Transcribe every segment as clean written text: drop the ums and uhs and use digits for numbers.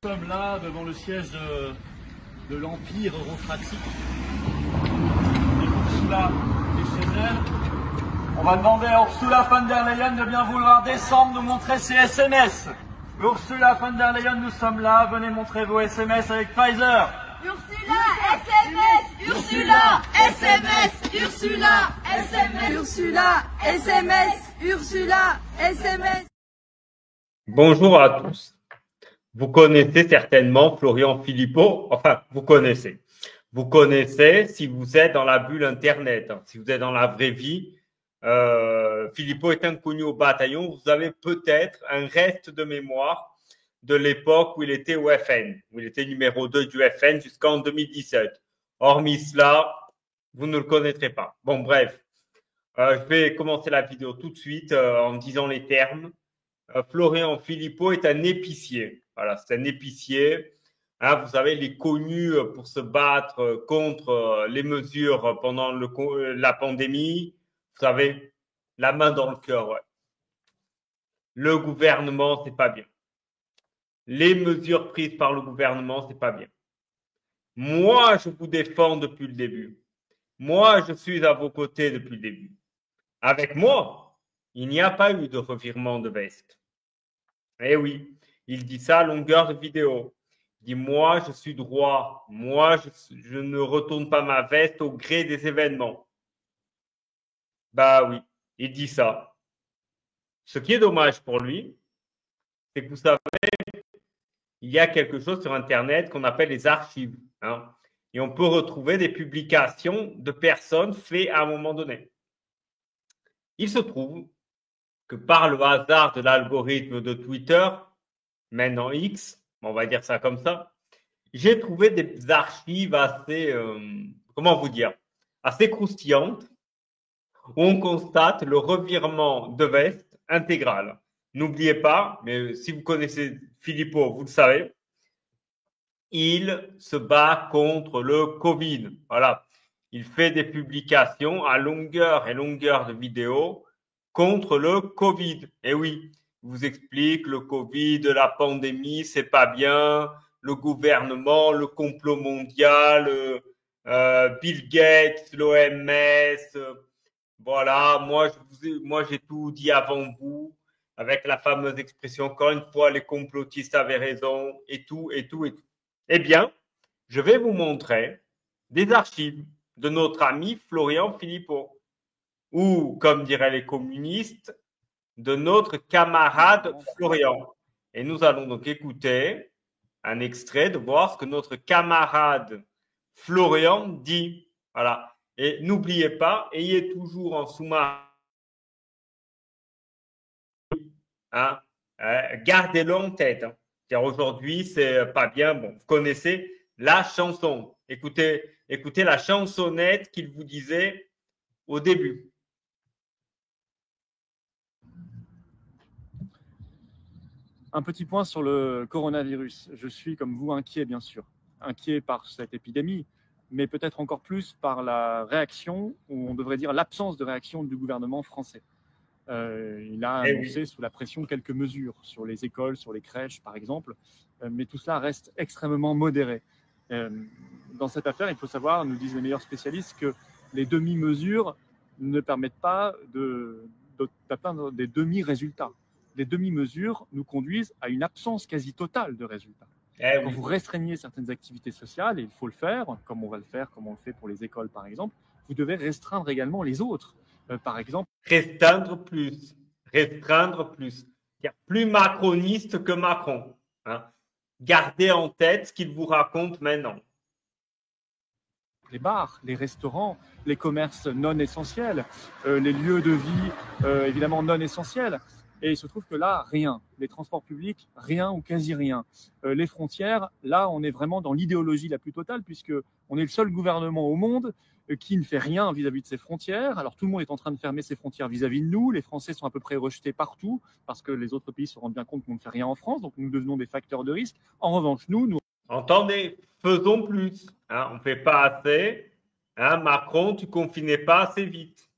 Nous sommes là devant le siège de l'Empire eurocratique. Ursula est chez elle. On va demander à Ursula von der Leyen de bien vouloir descendre nous montrer ses SMS. Ursula von der Leyen, nous sommes là. Venez montrer vos SMS avec Pfizer. Ursula, SMS, Ursula, SMS, Ursula, SMS, Ursula, SMS, Ursula, SMS. Bonjour à tous. Vous connaissez certainement Florian Philippot. Enfin, vous connaissez. Vous connaissez si vous êtes dans la bulle Internet, si vous êtes dans la vraie vie. Philippot est inconnu au bataillon. Vous avez peut-être un reste de mémoire de l'époque où il était au FN, où il était numéro 2 du FN jusqu'en 2017. Hormis cela, vous ne le connaîtrez pas. Bon, bref. Je vais commencer la vidéo tout de suite en disant les termes. Florian Philippot est un épicier. Voilà, c'est un épicier. Vous savez, il est connu pour se battre contre les mesures pendant la pandémie. Vous savez, la main dans le cœur. Ouais. Le gouvernement, c'est pas bien. Les mesures prises par le gouvernement, c'est pas bien. Moi, je vous défends depuis le début. Moi, je suis à vos côtés depuis le début. Avec moi, il n'y a pas eu de revirement de veste. Eh oui, il dit ça à longueur de vidéo. Il dit, moi, je suis droit. Moi, je ne retourne pas ma veste au gré des événements. Bah oui, il dit ça. Ce qui est dommage pour lui, c'est que vous savez, il y a quelque chose sur Internet qu'on appelle les archives. Et on peut retrouver des publications de personnes faites à un moment donné. Il se trouve que par le hasard de l'algorithme de Twitter, maintenant X, on va dire ça comme ça, j'ai trouvé des archives assez, assez croustillantes, où on constate le revirement de veste intégral. N'oubliez pas, mais si vous connaissez Philippot, vous le savez, il se bat contre le Covid. Voilà. Il fait des publications à longueur et longueur de vidéos contre le Covid. Et oui, il vous explique le Covid, la pandémie, c'est pas bien, le gouvernement, le complot mondial, Bill Gates, l'OMS, voilà, moi j'ai tout dit avant vous, avec la fameuse expression, encore une fois, les complotistes avaient raison, et tout. Eh bien, je vais vous montrer des archives de notre ami Florian Philippot, ou, comme diraient les communistes, de notre camarade Florian. Et nous allons donc écouter un extrait de voir ce que notre camarade Florian dit. Voilà. Et n'oubliez pas, ayez toujours en sous-main, gardez-le en tête. Car aujourd'hui, c'est pas bien. Bon, vous connaissez la chanson. Écoutez la chansonnette qu'il vous disait au début. Un petit point sur le coronavirus. Je suis, comme vous, inquiet, bien sûr. Inquiet par cette épidémie, mais peut-être encore plus par la réaction, ou on devrait dire l'absence de réaction du gouvernement français. Il a annoncé sous la pression quelques mesures sur les écoles, sur les crèches, par exemple, mais tout cela reste extrêmement modéré. Dans cette affaire, il faut savoir, nous disent les meilleurs spécialistes, que les demi-mesures ne permettent pas d'atteindre des demi-résultats. Les demi-mesures nous conduisent à une absence quasi totale de résultats. Quand vous restreignez certaines activités sociales, et il faut le faire, comme on va le faire, comme on le fait pour les écoles par exemple, vous devez restreindre également les autres. Par exemple, restreindre plus. Plus macroniste que Macron. Gardez en tête ce qu'il vous raconte maintenant. Les bars, les restaurants, les commerces non essentiels, les lieux de vie évidemment non essentiels. Et il se trouve que là, rien. Les transports publics, rien ou quasi rien. Les frontières, là, on est vraiment dans l'idéologie la plus totale, puisqu'on est le seul gouvernement au monde qui ne fait rien vis-à-vis de ses frontières. Alors tout le monde est en train de fermer ses frontières vis-à-vis de nous. Les Français sont à peu près rejetés partout, parce que les autres pays se rendent bien compte qu'on ne fait rien en France, donc nous devenons des facteurs de risque. En revanche, nous... Entendez, faisons plus. On ne fait pas assez. Macron, tu ne confinais pas assez vite.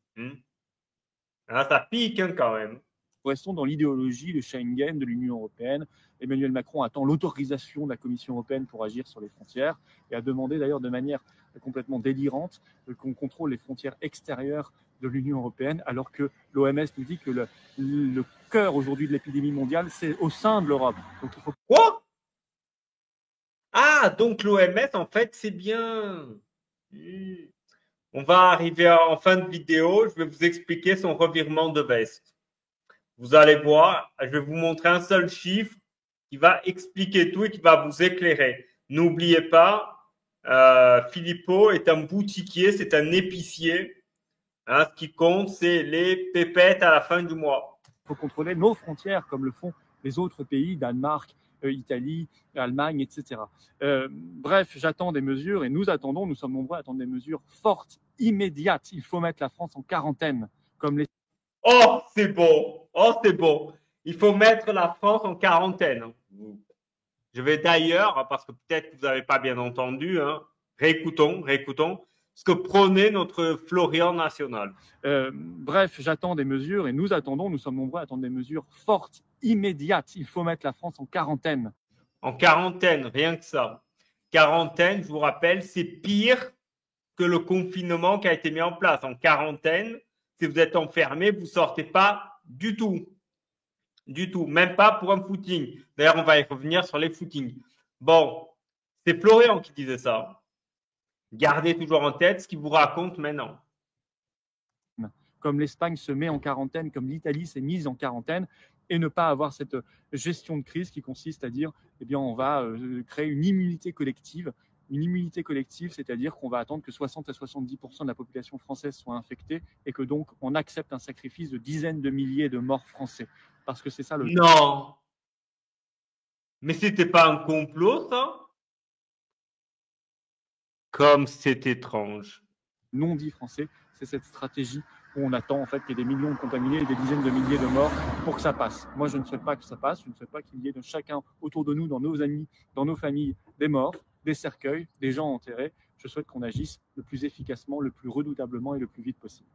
Ça pique quand même. Nous restons dans l'idéologie de Schengen, de l'Union européenne, Emmanuel Macron attend l'autorisation de la Commission européenne pour agir sur les frontières et a demandé d'ailleurs de manière complètement délirante qu'on contrôle les frontières extérieures de l'Union européenne, alors que l'OMS nous dit que le cœur aujourd'hui de l'épidémie mondiale, c'est au sein de l'Europe. Donc il faut... Quoi? Ah, donc l'OMS, en fait, c'est bien. On va arriver en fin de vidéo. Je vais vous expliquer son revirement de veste. Vous allez voir, je vais vous montrer un seul chiffre qui va expliquer tout et qui va vous éclairer. N'oubliez pas, Philippot est un boutiquier, c'est un épicier. Hein, ce qui compte, c'est les pépettes à la fin du mois. Il faut contrôler nos frontières comme le font les autres pays, Danemark, Italie, Allemagne, etc. Bref, j'attends des mesures et nous sommes nombreux à attendre des mesures fortes, immédiates. Il faut mettre la France en quarantaine, comme les... Oh, c'est bon. Oh, c'est bon. Il faut mettre la France en quarantaine. Je vais d'ailleurs, parce que peut-être que vous n'avez pas bien entendu, hein, réécoutons ce que prônait notre Florian national. Bref, j'attends des mesures et nous sommes nombreux à attendre des mesures fortes, immédiates. Il faut mettre la France en quarantaine. En quarantaine, rien que ça. Quarantaine, je vous rappelle, c'est pire que le confinement qui a été mis en place. En quarantaine, si vous êtes enfermé, vous ne sortez pas du tout. Du tout. Même pas pour un footing. D'ailleurs, on va y revenir sur les footings. Bon, c'est Florian qui disait ça. Gardez toujours en tête ce qu'il vous raconte maintenant. Comme l'Espagne se met en quarantaine, comme l'Italie s'est mise en quarantaine, et ne pas avoir cette gestion de crise qui consiste à dire, eh bien, on va créer une immunité collective. Une immunité collective, c'est-à-dire qu'on va attendre que 60 à 70% de la population française soit infectée et que donc on accepte un sacrifice de dizaines de milliers de morts français. Parce que c'est ça le... Non. Mais c'était pas un complot, ça? Comme c'est étrange. Non dit français, c'est cette stratégie où on attend en fait qu'il y ait des millions de contaminés et des dizaines de milliers de morts pour que ça passe. Moi, je ne souhaite pas que ça passe, je ne souhaite pas qu'il y ait de chacun autour de nous, dans nos amis, dans nos familles, des morts, des cercueils, des gens enterrés. Je souhaite qu'on agisse le plus efficacement, le plus redoutablement et le plus vite possible.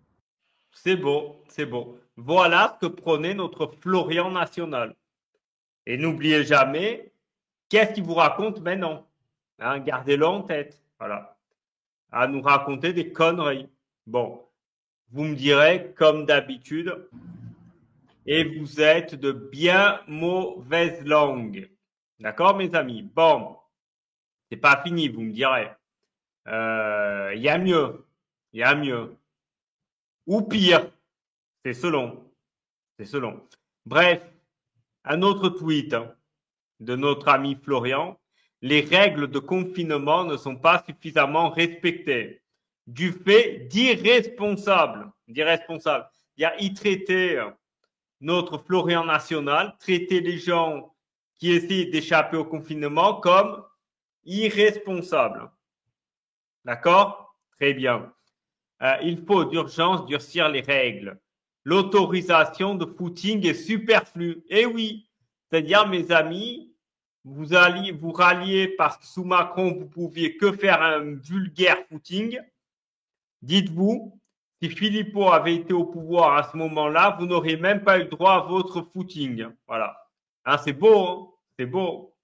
C'est beau, c'est beau. Voilà ce que prônait notre Florian national. Et n'oubliez jamais, qu'est-ce qu'il vous raconte maintenant? Hein, gardez-le en tête. Voilà. À nous raconter des conneries. Bon, vous me direz, comme d'habitude, et vous êtes de bien mauvaise langue. D'accord, mes amis? Bon, c'est pas fini, vous me direz. Il y a mieux. Il y a mieux. Ou pire. C'est selon. C'est selon. Bref, un autre tweet de notre ami Florian. Les règles de confinement ne sont pas suffisamment respectées du fait d'irresponsables. Il traitait notre Florian national, traiter les gens qui essaient d'échapper au confinement comme irresponsables. D'accord? Très bien. Il faut d'urgence durcir les règles. L'autorisation de footing est superflue. Eh oui, c'est-à-dire, mes amis, vous ralliez parce que sous Macron, vous pouviez que faire un vulgaire footing. Dites-vous, si Philippot avait été au pouvoir à ce moment-là, vous n'auriez même pas eu droit à votre footing. Voilà. Hein, c'est beau, hein? C'est beau.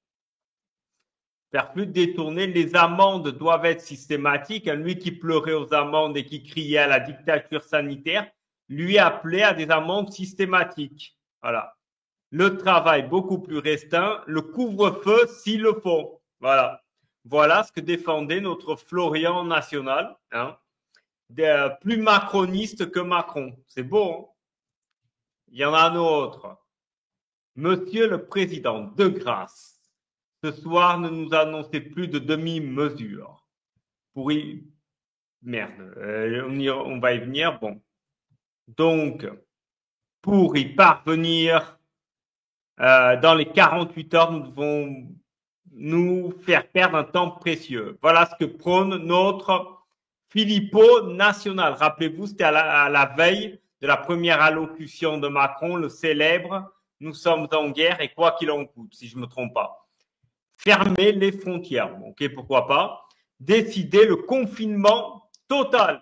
Faire plus détourner, les amendes doivent être systématiques. Lui qui pleurait aux amendes et qui criait à la dictature sanitaire, lui appelait à des amendes systématiques. Voilà. Le travail beaucoup plus restreint, le couvre-feu s'il le faut. Voilà. Voilà ce que défendait notre Florian national, hein. Plus macroniste que Macron. C'est beau, hein? Il y en a un autre. Monsieur le Président, de grâce, ce soir, ne nous annoncez plus de demi-mesures. Merde, on va y venir. Bon. Donc, pour y parvenir, dans les 48 heures, nous devons nous faire perdre un temps précieux. Voilà ce que prône notre Philippot national. Rappelez-vous, c'était à la veille de la première allocution de Macron, le célèbre « Nous sommes en guerre et quoi qu'il en coûte », si je ne me trompe pas. Fermer les frontières, ok, pourquoi pas. Décider le confinement total.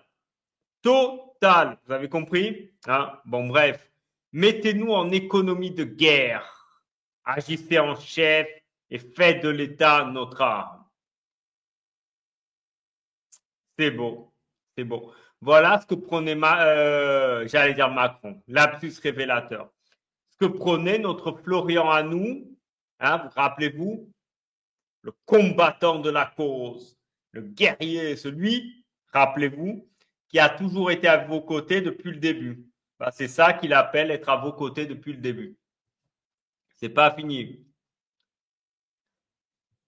Total, vous avez compris, hein? Bon, bref. Mettez-nous en économie de guerre. Agissez en chef et faites de l'État notre arme. C'est beau, c'est beau. Voilà ce que prenait, j'allais dire Macron, lapsus révélateur. Ce que prenait notre Florian à nous, hein, vous rappelez-vous, le combattant de la cause, le guerrier, celui, rappelez-vous, qui a toujours été à vos côtés depuis le début. Ben, c'est ça qu'il appelle être à vos côtés depuis le début. C'est pas fini.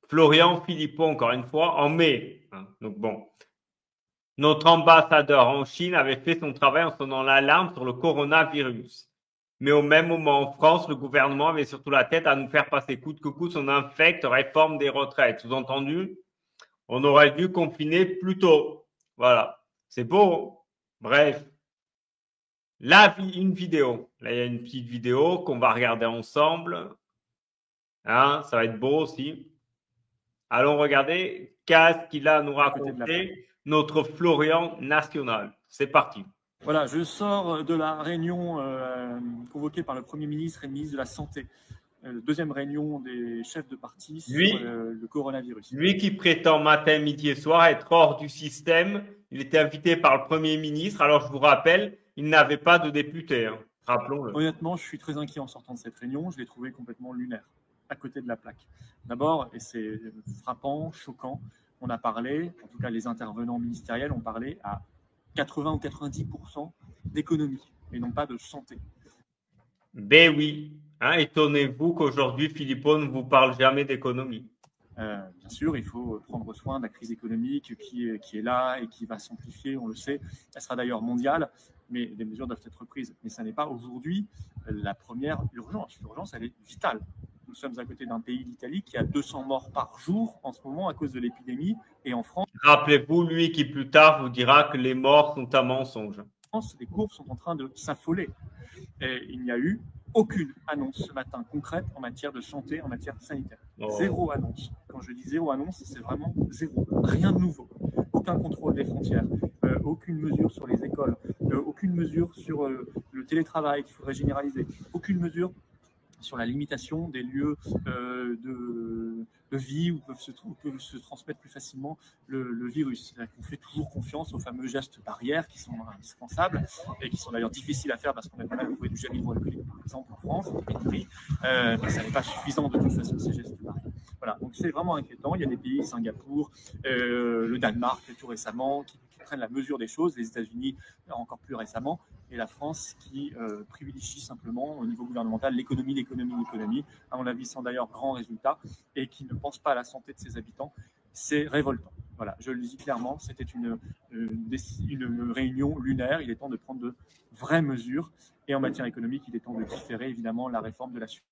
Florian Philippot, encore une fois, en mai. Hein, donc bon. Notre ambassadeur en Chine avait fait son travail en sonnant l'alarme sur le coronavirus. Mais au même moment, en France, le gouvernement avait surtout la tête à nous faire passer coûte que coûte son infecte réforme des retraites. Sous-entendu, on aurait dû confiner plus tôt. Voilà. C'est beau. Bref. Là, une vidéo. Là, il y a une petite vidéo qu'on va regarder ensemble. Hein, ça va être beau aussi. Allons regarder qu'est-ce qu'il a à nous raconter, notre Florian national. C'est parti. Voilà, je sors de la réunion convoquée par le Premier ministre et le ministre de la Santé. Deuxième réunion des chefs de parti sur le coronavirus. Lui qui prétend matin, midi et soir être hors du système, il était invité par le Premier ministre. Alors, je vous rappelle, il n'avait pas de député. Hein. Rappelons-le. Honnêtement, je suis très inquiet en sortant de cette réunion. Je l'ai trouvé complètement lunaire, à côté de la plaque. D'abord, et c'est frappant, choquant, on a parlé, en tout cas les intervenants ministériels ont parlé à 80 ou 90% d'économie et non pas de santé. Ben oui, hein, étonnez-vous qu'aujourd'hui Philippot ne vous parle jamais d'économie. Bien sûr, il faut prendre soin de la crise économique qui est là et qui va s'amplifier, on le sait. Elle sera d'ailleurs mondiale, mais des mesures doivent être prises. Mais ça n'est pas aujourd'hui la première urgence. L'urgence, elle est vitale. Nous sommes à côté d'un pays, l'Italie, qui a 200 morts par jour en ce moment à cause de l'épidémie. Et en France… Rappelez-vous, lui qui plus tard vous dira que les morts sont un mensonge. En France, les courbes sont en train de s'affoler. Et il n'y a eu aucune annonce ce matin concrète en matière de santé, en matière sanitaire. Zéro annonce. Quand je dis zéro annonce, c'est vraiment zéro. Rien de nouveau. Aucun contrôle des frontières, aucune mesure sur les écoles, aucune mesure sur le télétravail qu'il faudrait généraliser, aucune mesure sur la limitation des lieux de vie où peuvent se transmettre plus facilement le virus. On fait toujours confiance aux fameux gestes barrières qui sont indispensables et qui sont d'ailleurs difficiles à faire parce qu'on a pas mal trouvé du gel hydroalcoolique, par exemple, en France, en pénurie. Mais ça n'est pas suffisant de toute façon, ces gestes barrières. Voilà, donc c'est vraiment inquiétant. Il y a des pays, Singapour, le Danemark tout récemment, qui prennent la mesure des choses, les États-Unis encore plus récemment, et la France qui privilégie simplement au niveau gouvernemental l'économie, à mon avis sans d'ailleurs grand résultat, et qui ne pense pas à la santé de ses habitants. C'est révoltant. Voilà, je le dis clairement, c'était une réunion lunaire. Il est temps de prendre de vraies mesures, et en matière économique, il est temps de différer évidemment la réforme de la suite.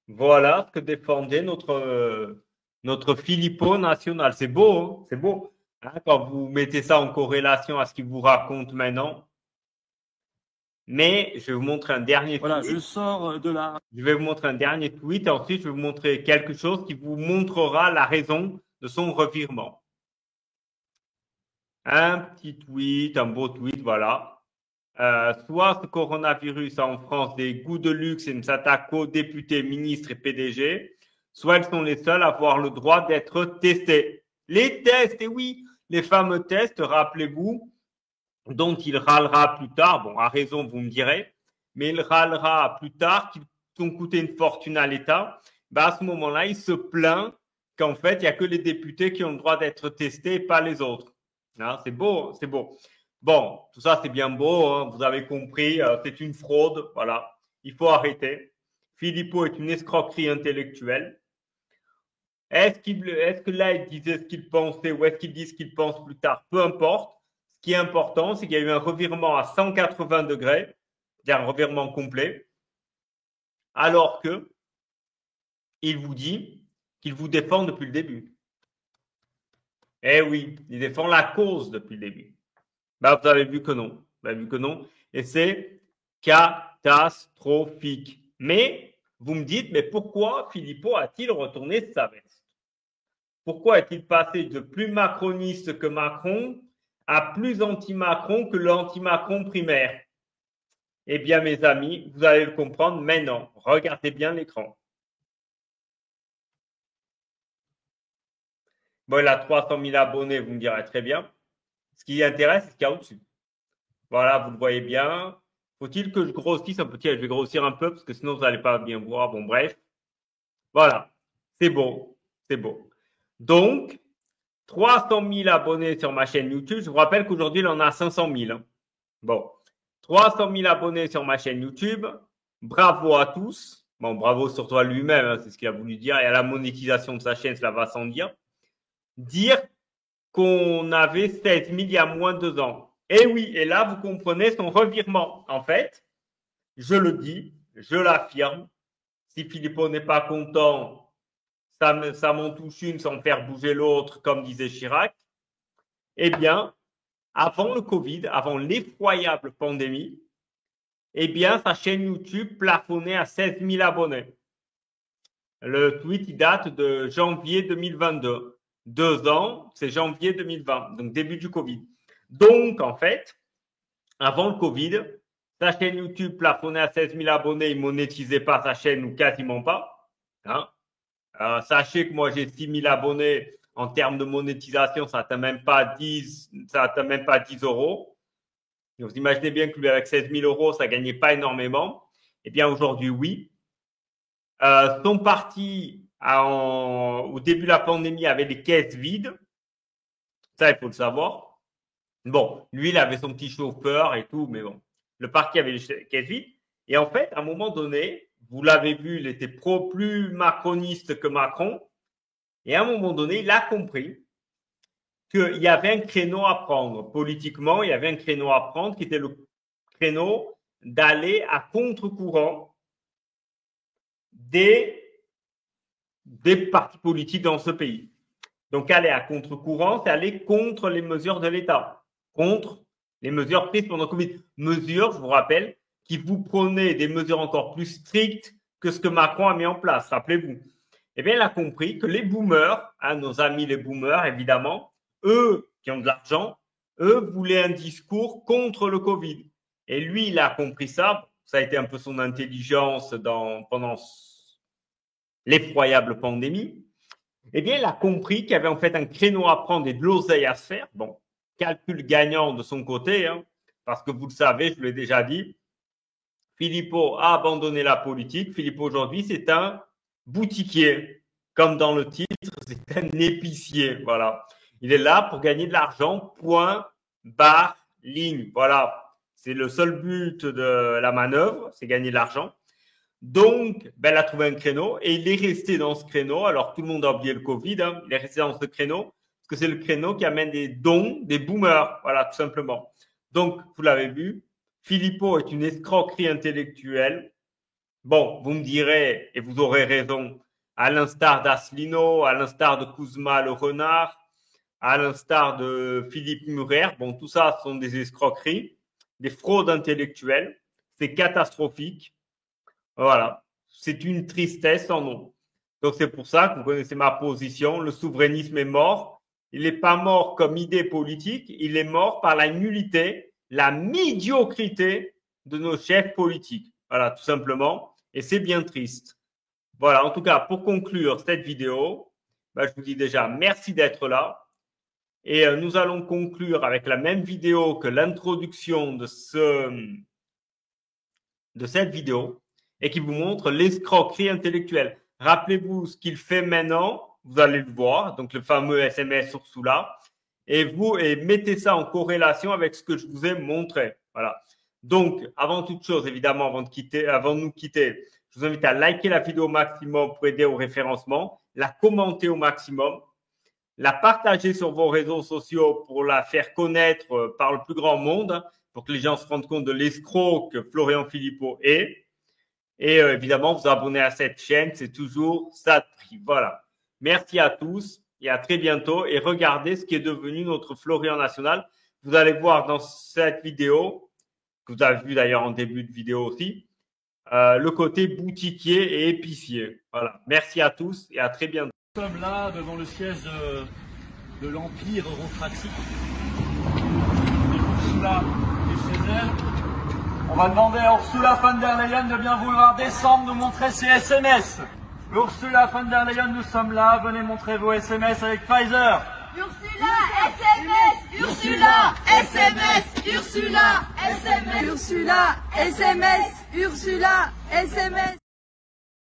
Voilà ce que défendait notre Philippot national. C'est beau, hein, c'est beau. Hein, quand vous mettez ça en corrélation à ce qu'il vous raconte maintenant. Mais je vais vous montrer un dernier tweet. Voilà, je sors de la… Je vais vous montrer un dernier tweet et ensuite je vais vous montrer quelque chose qui vous montrera la raison de son revirement. Un petit tweet, un beau tweet, voilà. Soit ce coronavirus a en France des goûts de luxe et ne s'attaque qu'aux députés, ministres et PDG, soit elles sont les seules à avoir le droit d'être testées. Les tests, et oui, les fameux tests, rappelez-vous, dont il râlera plus tard, bon, à raison, vous me direz, mais il râlera plus tard qu'ils ont coûté une fortune à l'État. Ben à ce moment-là, il se plaint qu'en fait, il n'y a que les députés qui ont le droit d'être testés et pas les autres. Hein, c'est beau, c'est beau. Bon, tout ça, c'est bien beau, hein, vous avez compris, c'est une fraude, voilà, il faut arrêter. Philippot est une escroquerie intellectuelle. Est-ce que là, il disait ce qu'il pensait ou est-ce qu'il dit ce qu'il pense plus tard? Peu importe. Ce qui est important, c'est qu'il y a eu un revirement à 180 degrés, c'est-à-dire un revirement complet, alors que il vous dit qu'il vous défend depuis le début. Eh oui, il défend la cause depuis le début. Ben, vous avez vu que non. Vous avez vu que non. Et c'est catastrophique. Mais vous me dites, mais pourquoi Philippot a-t-il retourné sa veste? Pourquoi est-il passé de plus macroniste que Macron à plus anti-Macron que l'anti-Macron primaire? Eh bien, mes amis, vous allez le comprendre maintenant. Regardez bien l'écran. Bon, il a 300 000 abonnés, vous me direz très bien. Ce qui intéresse, c'est ce qu'il y a au-dessus. Voilà, vous le voyez bien. Faut-il que je grossisse un petit? Je vais grossir un peu parce que sinon, vous n'allez pas bien voir. Bon, bref. Voilà. C'est beau. C'est beau. Donc, 300 000 abonnés sur ma chaîne YouTube. Je vous rappelle qu'aujourd'hui, il en a 500 000. Bon. 300 000 abonnés sur ma chaîne YouTube. Bravo à tous. Bon, bravo surtout à lui-même, hein, c'est ce qu'il a voulu dire. Et à la monétisation de sa chaîne, cela va sans dire. Dire qu'on avait 16 000 il y a moins de 2 ans. Et oui, et là, vous comprenez son revirement. En fait, je le dis, je l'affirme. Si Philippot n'est pas content, ça m'en touche une sans faire bouger l'autre, comme disait Chirac. Eh bien, avant le Covid, avant l'effroyable pandémie, eh bien, sa chaîne YouTube plafonnait à 16 000 abonnés. Le tweet, il date de janvier 2022. 2 ans, c'est janvier 2020, donc début du Covid. Donc, en fait, avant le Covid, sa chaîne YouTube plafonnait à 16 000 abonnés, il ne monétisait pas sa chaîne ou quasiment pas. Hein. Sachez que moi, j'ai 6 000 abonnés. En termes de monétisation, ça n'atteint même pas 10 euros. Et vous imaginez bien que lui, avec 16 000 euros, ça ne gagnait pas énormément. Eh bien, aujourd'hui, oui. Son parti au début de la pandémie avait des caisses vides. Ça, il faut le savoir. Bon, lui, il avait son petit chauffeur et tout, mais bon, le parti avait des caisses vides. Et en fait, à un moment donné, vous l'avez vu, il était plus macroniste que Macron. Et à un moment donné, il a compris qu'il y avait un créneau à prendre. Politiquement, il y avait un créneau à prendre qui était le créneau d'aller à contre-courant des partis politiques dans ce pays. Donc, aller à contre-courant, c'est aller contre les mesures de l'État, contre les mesures prises pendant le Covid. Mesures, je vous rappelle, qui vous prenaient des mesures encore plus strictes que ce que Macron a mis en place, rappelez-vous. Eh bien, il a compris que les boomers, nos amis les boomers, évidemment, eux qui ont de l'argent, eux voulaient un discours contre le Covid. Et lui, il a compris ça. Ça a été un peu son intelligence pendant l'effroyable pandémie. Eh bien, il a compris qu'il y avait en fait un créneau à prendre et de l'oseille à se faire. Bon, calcul gagnant de son côté, hein, parce que vous le savez, je vous l'ai déjà dit, Philippot a abandonné la politique. Philippot, aujourd'hui, c'est un boutiquier. Comme dans le titre, c'est un épicier. Voilà. Il est là pour gagner de l'argent, point, barre, ligne. Voilà. C'est le seul but de la manœuvre, c'est gagner de l'argent. Donc, il a trouvé un créneau et il est resté dans ce créneau. Alors, tout le monde a oublié le Covid. Hein. Il est resté dans ce créneau parce que c'est le créneau qui amène des dons des boomers. Voilà, tout simplement. Donc, vous l'avez vu, Philippot est une escroquerie intellectuelle. Bon, vous me direz, et vous aurez raison, à l'instar d'Asselineau, à l'instar de Kuzma le renard, à l'instar de Philippe Murer. Bon, tout ça sont des escroqueries, des fraudes intellectuelles. C'est catastrophique. Voilà, c'est une tristesse sans nom. Donc, c'est pour ça que vous connaissez ma position. Le souverainisme est mort. Il n'est pas mort comme idée politique. Il est mort par la nullité, la médiocrité de nos chefs politiques. Voilà, tout simplement. Et c'est bien triste. Voilà, en tout cas, pour conclure cette vidéo, je vous dis déjà merci d'être là. Et nous allons conclure avec la même vidéo que l'introduction de cette vidéo et qui vous montre l'escroquerie intellectuelle. Rappelez-vous ce qu'il fait maintenant, vous allez le voir, donc le fameux SMS Ursula, et mettez ça en corrélation avec ce que je vous ai montré. Voilà. Donc, avant toute chose, évidemment, avant de nous quitter, je vous invite à liker la vidéo au maximum pour aider au référencement, la commenter au maximum, la partager sur vos réseaux sociaux pour la faire connaître par le plus grand monde, pour que les gens se rendent compte de l'escroc que Florian Philippot est. Et évidemment, vous abonner à cette chaîne, c'est toujours ça de prix. Voilà. Merci à tous et à très bientôt. Et regardez ce qui est devenu notre Florian National. Vous allez voir dans cette vidéo, que vous avez vu d'ailleurs en début de vidéo aussi, le côté boutiquier et épicier. Voilà. Merci à tous et à très bientôt. Nous sommes là devant le siège de l'Empire eurocratique. Et Ursula est chez elle. On va demander à Ursula von der Leyen de bien vouloir descendre, nous montrer ses SMS. Ursula von der Leyen, nous sommes là, venez montrer vos SMS avec Pfizer. Ursula, SMS, Ursula, SMS, Ursula, SMS, Ursula, SMS, Ursula, SMS.